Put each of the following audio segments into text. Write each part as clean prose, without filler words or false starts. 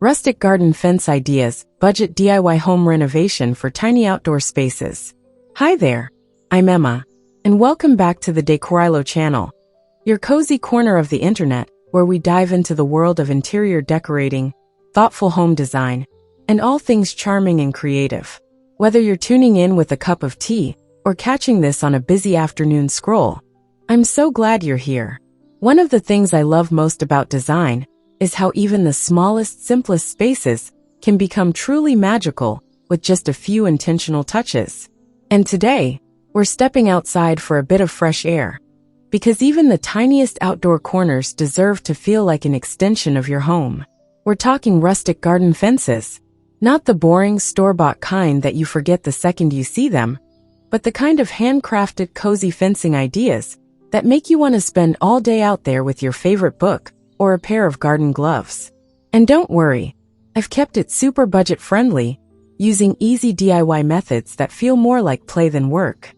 Rustic garden fence ideas, budget DIY home renovation for tiny outdoor spaces. Hi there, I'm Emma, and welcome back to the Decorative channel, your cozy corner of the internet, where we dive into the world of interior decorating, thoughtful home design, and all things charming and creative. Whether you're tuning in with a cup of tea or catching this on a busy afternoon scroll, I'm so glad you're here. One of the things I love most about design is how even the smallest, simplest spaces can become truly magical with just a few intentional touches. And today, we're stepping outside for a bit of fresh air, because even the tiniest outdoor corners deserve to feel like an extension of your home. We're talking rustic garden fences, not the boring store-bought kind that you forget the second you see them, but the kind of handcrafted cozy fencing ideas that make you want to spend all day out there with your favorite book or a pair of garden gloves. And don't worry, I've kept it super budget-friendly, using easy DIY methods that feel more like play than work.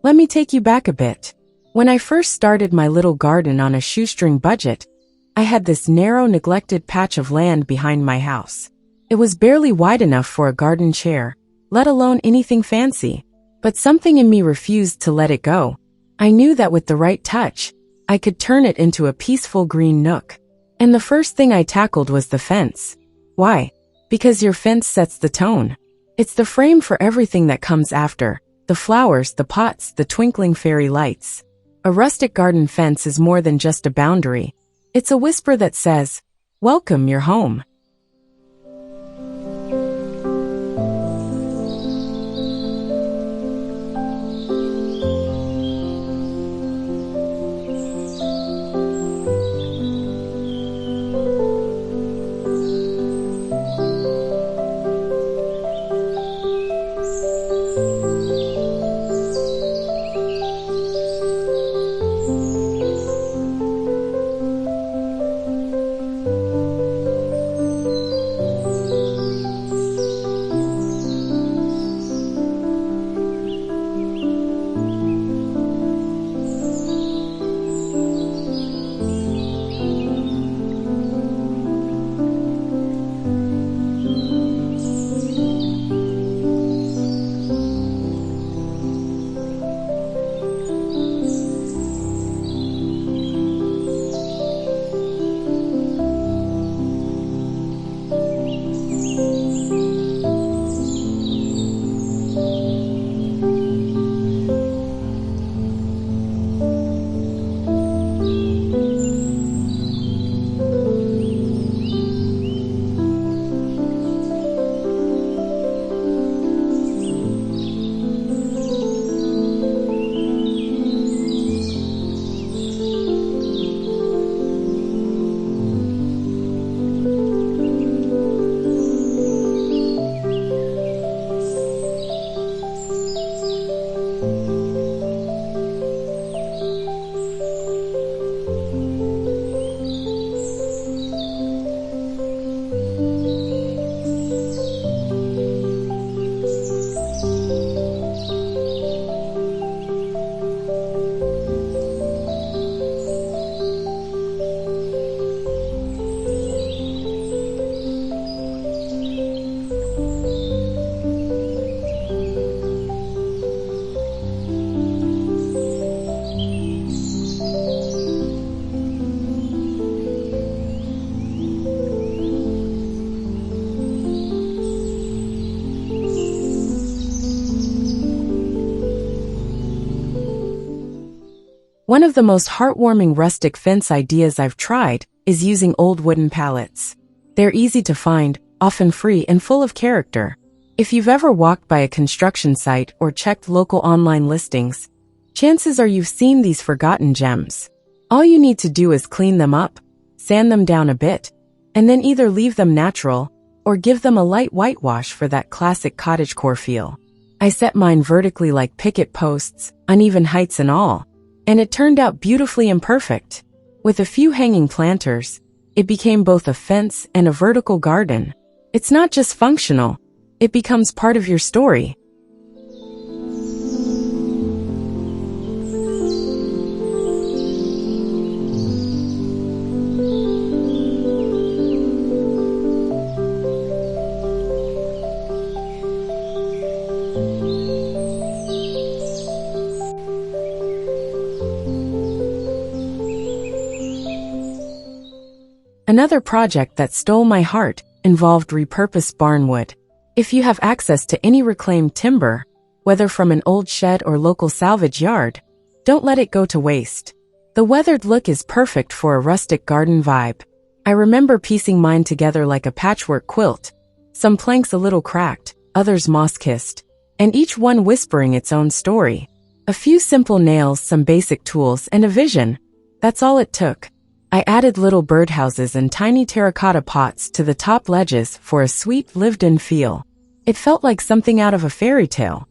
Let me take you back a bit. When I first started my little garden on a shoestring budget, I had this narrow, neglected patch of land behind my house. It was barely wide enough for a garden chair, let alone anything fancy, but something in me refused to let it go. I knew that with the right touch, I could turn it into a peaceful green nook. And the first thing I tackled was the fence. Why? Because your fence sets the tone. It's the frame for everything that comes after. The flowers, the pots, the twinkling fairy lights. A rustic garden fence is more than just a boundary. It's a whisper that says, "Welcome, you're home." One of the most heartwarming rustic fence ideas I've tried is using old wooden pallets. They're easy to find, often free and full of character. If you've ever walked by a construction site or checked local online listings, chances are you've seen these forgotten gems. All you need to do is clean them up, sand them down a bit, and then either leave them natural or give them a light whitewash for that classic cottagecore feel. I set mine vertically like picket posts, uneven heights and all, and it turned out beautifully imperfect. With a few hanging planters, it became both a fence and a vertical garden. It's not just functional, it becomes part of your story. Another project that stole my heart involved repurposed barnwood. If you have access to any reclaimed timber, whether from an old shed or local salvage yard, don't let it go to waste. The weathered look is perfect for a rustic garden vibe. I remember piecing mine together like a patchwork quilt, some planks a little cracked, others moss-kissed, and each one whispering its own story. A few simple nails, some basic tools, and a vision. That's all it took. I added little birdhouses and tiny terracotta pots to the top ledges for a sweet, lived-in feel. It felt like something out of a fairy tale.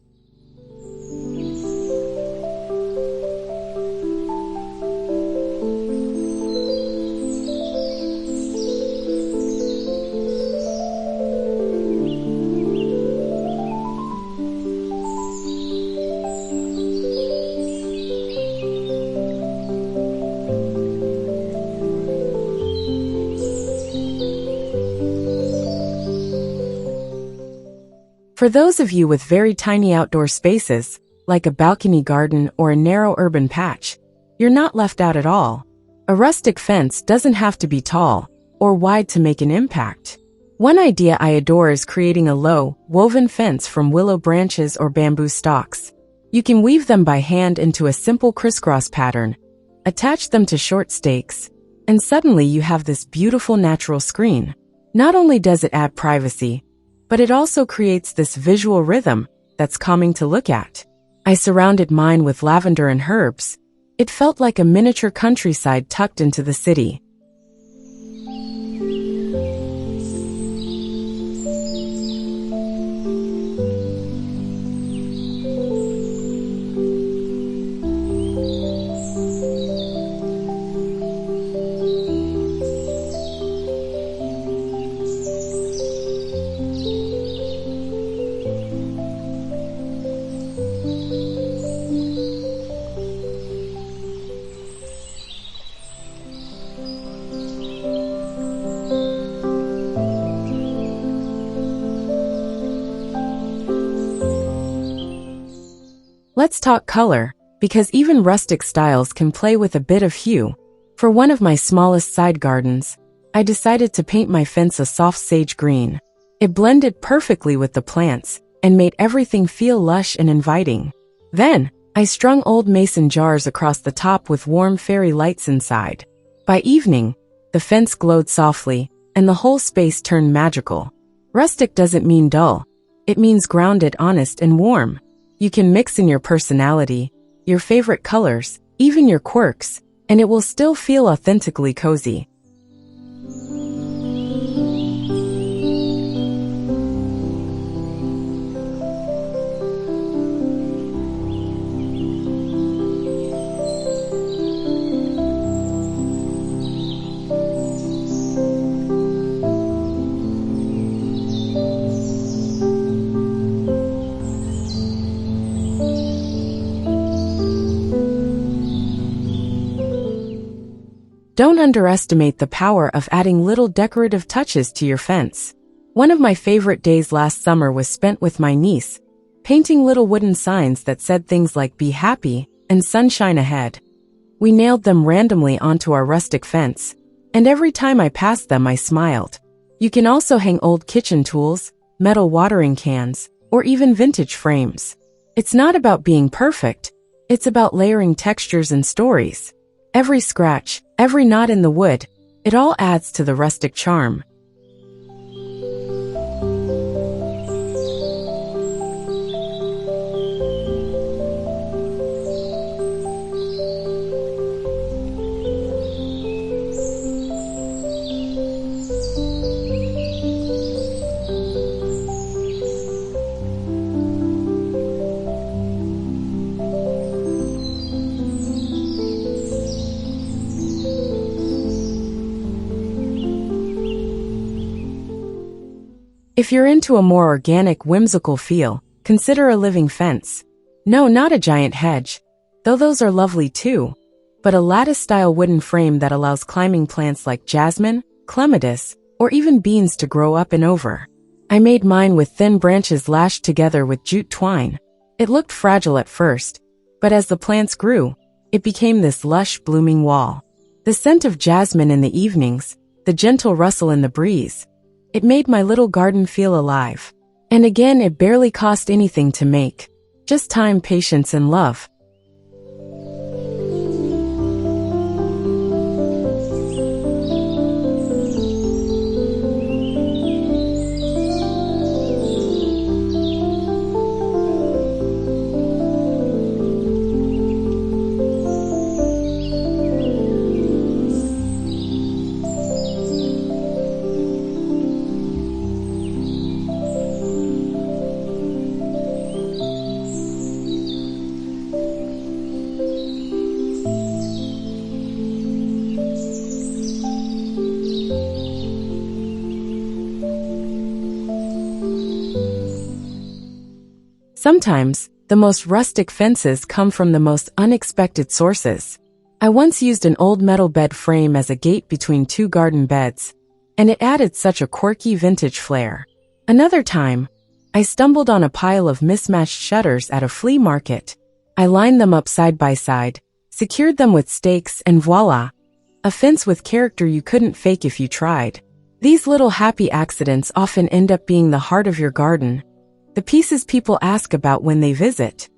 For those of you with very tiny outdoor spaces, like a balcony garden or a narrow urban patch, you're not left out at all. A rustic fence doesn't have to be tall or wide to make an impact. One idea I adore is creating a low, woven fence from willow branches or bamboo stalks. You can weave them by hand into a simple crisscross pattern, attach them to short stakes, and suddenly you have this beautiful natural screen. Not only does it add privacy, but it also creates this visual rhythm that's calming to look at. I surrounded mine with lavender and herbs. It felt like a miniature countryside tucked into the city. Let's talk color, because even rustic styles can play with a bit of hue. For one of my smallest side gardens, I decided to paint my fence a soft sage green. It blended perfectly with the plants and made everything feel lush and inviting. Then, I strung old mason jars across the top with warm fairy lights inside. By evening, the fence glowed softly, and the whole space turned magical. Rustic doesn't mean dull. It means grounded, honest, and warm. You can mix in your personality, your favorite colors, even your quirks, and it will still feel authentically cozy. Don't underestimate the power of adding little decorative touches to your fence. One of my favorite days last summer was spent with my niece, painting little wooden signs that said things like "Be happy" and "Sunshine ahead." We nailed them randomly onto our rustic fence, and every time I passed them I smiled. You can also hang old kitchen tools, metal watering cans, or even vintage frames. It's not about being perfect, It's about layering textures and stories. Every scratch, every knot in the wood, it all adds to the rustic charm. If you're into a more organic, whimsical feel, consider a living fence. No, not a giant hedge, though those are lovely too, but a lattice-style wooden frame that allows climbing plants like jasmine, clematis, or even beans to grow up and over. I made mine with thin branches lashed together with jute twine. It looked fragile at first, but as the plants grew, it became this lush, blooming wall. The scent of jasmine in the evenings, the gentle rustle in the breeze, it made my little garden feel alive. And again, it barely cost anything to make. Just time, patience, and love. Sometimes, the most rustic fences come from the most unexpected sources. I once used an old metal bed frame as a gate between two garden beds, and it added such a quirky vintage flair. Another time, I stumbled on a pile of mismatched shutters at a flea market. I lined them up side by side, secured them with stakes, and voila! A fence with character you couldn't fake if you tried. These little happy accidents often end up being the heart of your garden, the pieces people ask about when they visit.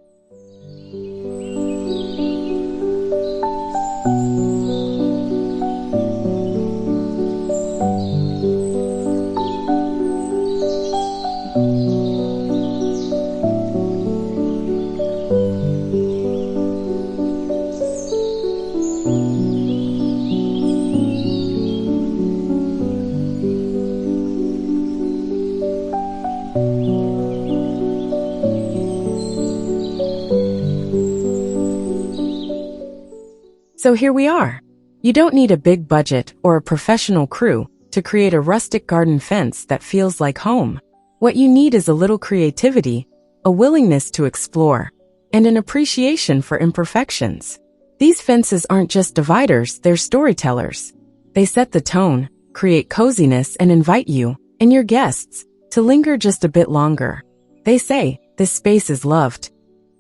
So here we are. You don't need a big budget or a professional crew to create a rustic garden fence that feels like home. What you need is a little creativity, a willingness to explore, and an appreciation for imperfections. These fences aren't just dividers, they're storytellers. They set the tone, create coziness, and invite you, and your guests, to linger just a bit longer. They say, this space is loved.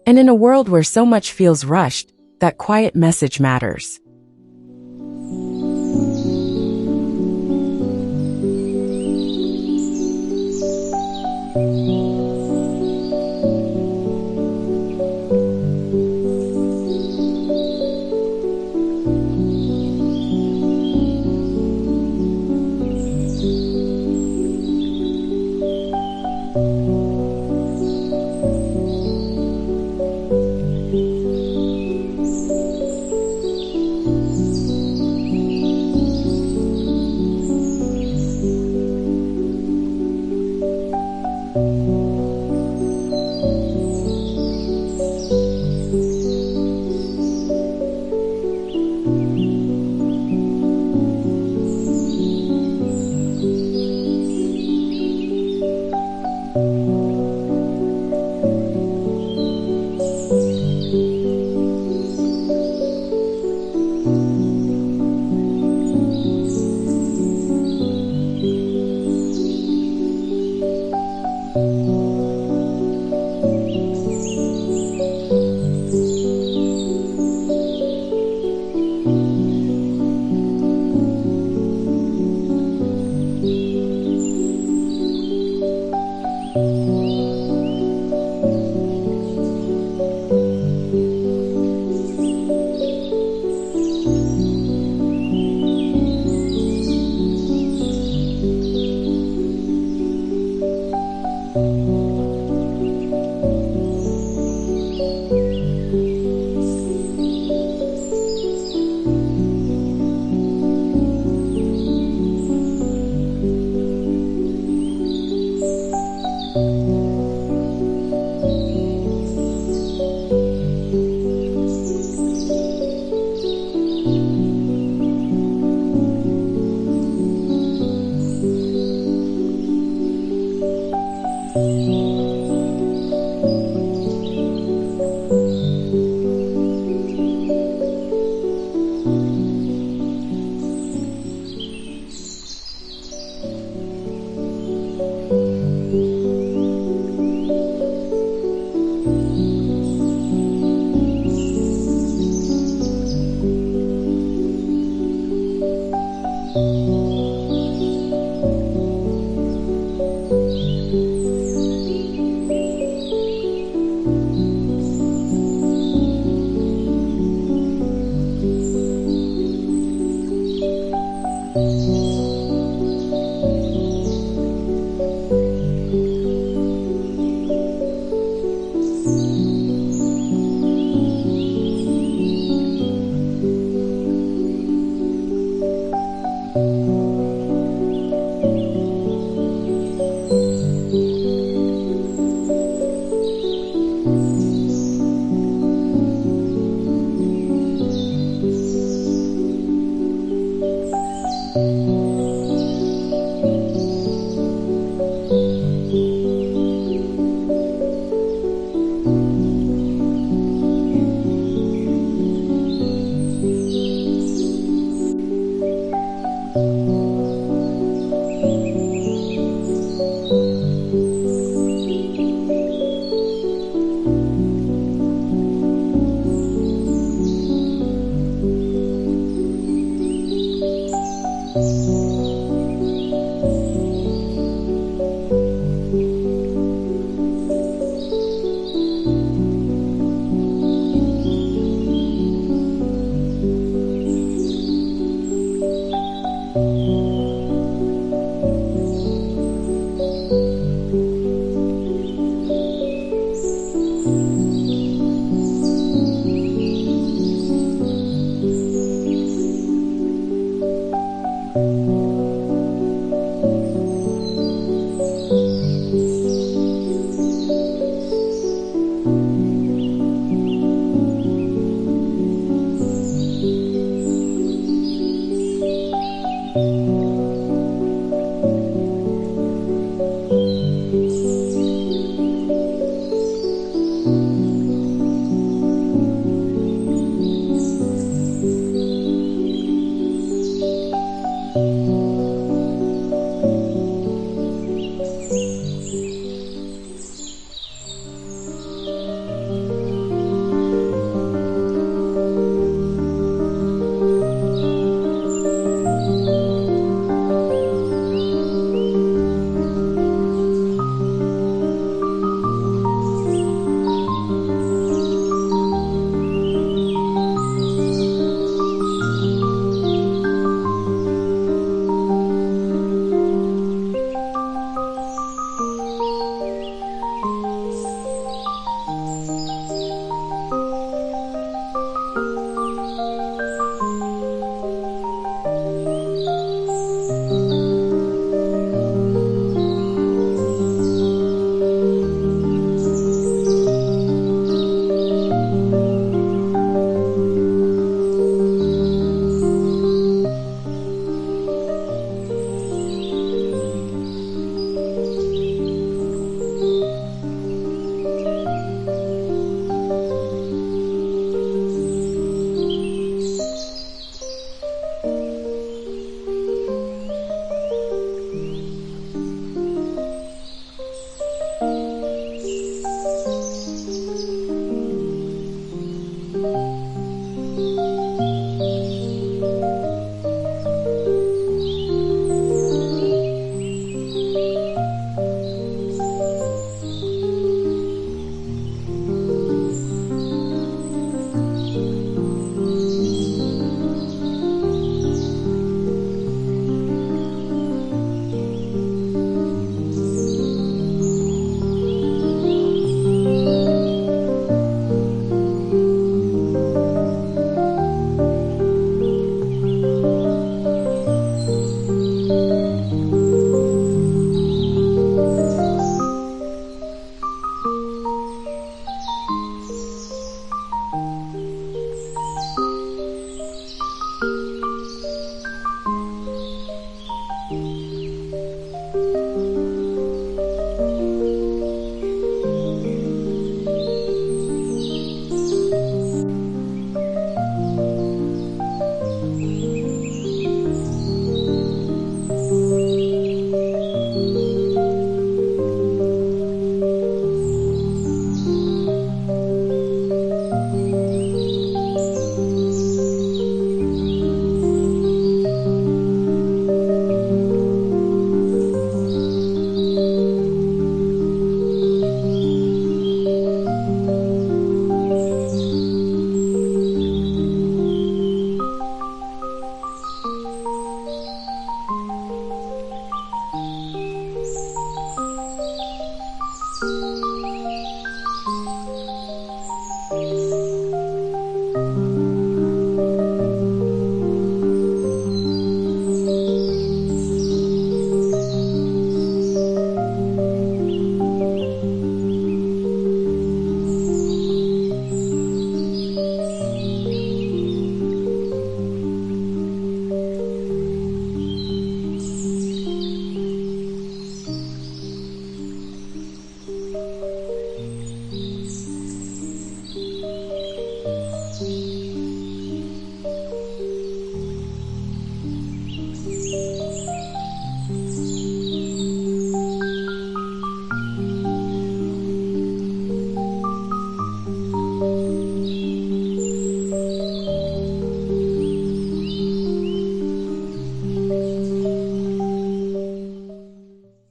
And in a world where so much feels rushed, that quiet message matters.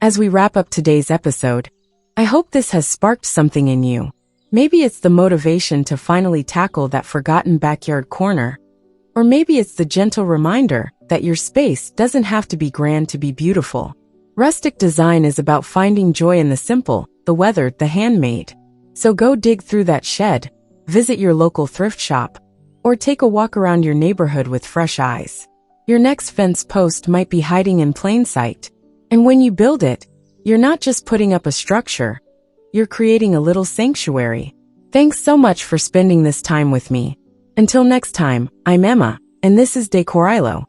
As we wrap up today's episode, I hope this has sparked something in you. Maybe it's the motivation to finally tackle that forgotten backyard corner. Or maybe it's the gentle reminder that your space doesn't have to be grand to be beautiful. Rustic design is about finding joy in the simple, the weathered, the handmade. So go dig through that shed, visit your local thrift shop, or take a walk around your neighborhood with fresh eyes. Your next fence post might be hiding in plain sight. And when you build it, you're not just putting up a structure, you're creating a little sanctuary. Thanks so much for spending this time with me. Until next time, I'm Emma, and this is Decorailo.